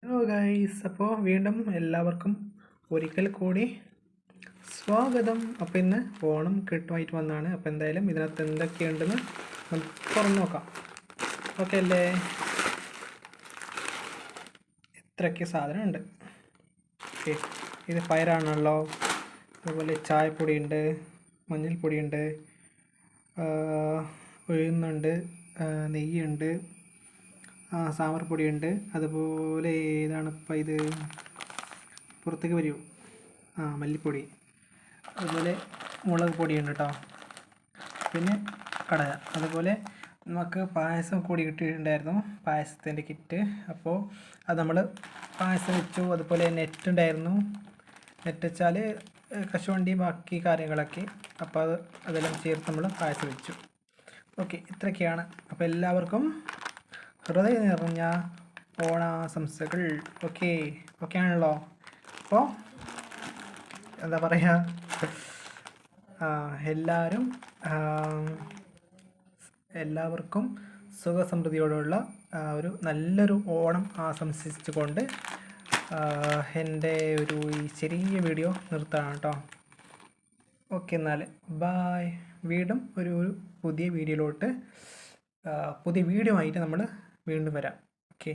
Hello guys, അപ്പോൾ വീണ്ടും എല്ലാവർക്കും ഒരിക്കൽ കൂടി സ്വാഗതം. അപ്പോൾ ഇന്ന് ഓണം കിട്ടുമായിട്ട് വന്നതാണ്. അപ്പോൾ എന്തായാലും ഇതിനകത്ത് എന്തൊക്കെയുണ്ടെന്ന് നമുക്ക് തുറന്നു നോക്കാം. ഓക്കെ അല്ലേ? ഇത്രയ്ക്ക് സാധനമുണ്ട്. ഓക്കെ, ഇത് പയറാണല്ലോ. അതുപോലെ ചായപ്പൊടിയുണ്ട്, മഞ്ഞൾപ്പൊടിയുണ്ട്, ഉഴുന്നുണ്ട്, നെയ്യുണ്ട്, സാമ്പാർ പൊടിയുണ്ട്. അതുപോലെ ഏതാണിപ്പോൾ ഇത്, പുറത്തേക്ക് വരൂ, മല്ലിപ്പൊടി. അതുപോലെ മുളക് പൊടിയുണ്ട് കേട്ടോ. പിന്നെ കടല. അതുപോലെ നമുക്ക് പായസം കൂടി കിട്ടിയിട്ടുണ്ടായിരുന്നു, പായസത്തിൻ്റെ കിറ്റ്. അപ്പോൾ അത് നമ്മൾ പായസം വെച്ചു. അതുപോലെ നെറ്റ് ഉണ്ടായിരുന്നു. നെറ്റ് വെച്ചാൽ കശുവണ്ടി ബാക്കി കാര്യങ്ങളൊക്കെ. അപ്പോൾ അതെല്ലാം ചേർത്ത് നമ്മൾ പായസം വെച്ചു. ഓക്കെ, ഇത്രയൊക്കെയാണ്. അപ്പോൾ എല്ലാവർക്കും ഹൃദയം നിറഞ്ഞ ഓണാശംസകൾ. ഓക്കെ ആണല്ലോ? അപ്പോൾ എന്താ പറയുക, എല്ലാവർക്കും സുഖസമൃദ്ധിയോടുള്ള ഒരു നല്ലൊരു ഓണം ആശംസിച്ചുകൊണ്ട് എൻ്റെ ഈ ചെറിയ വീഡിയോ നിർത്താണ് കേട്ടോ. ഓക്കെ, എന്നാൽ ബായ്. വീണ്ടും ഒരു പുതിയ വീഡിയോയിലോട്ട് പുതിയ വീഡിയോ ആയിട്ട് നമ്മൾ വീണ്ടും വരാം. ഓക്കെ.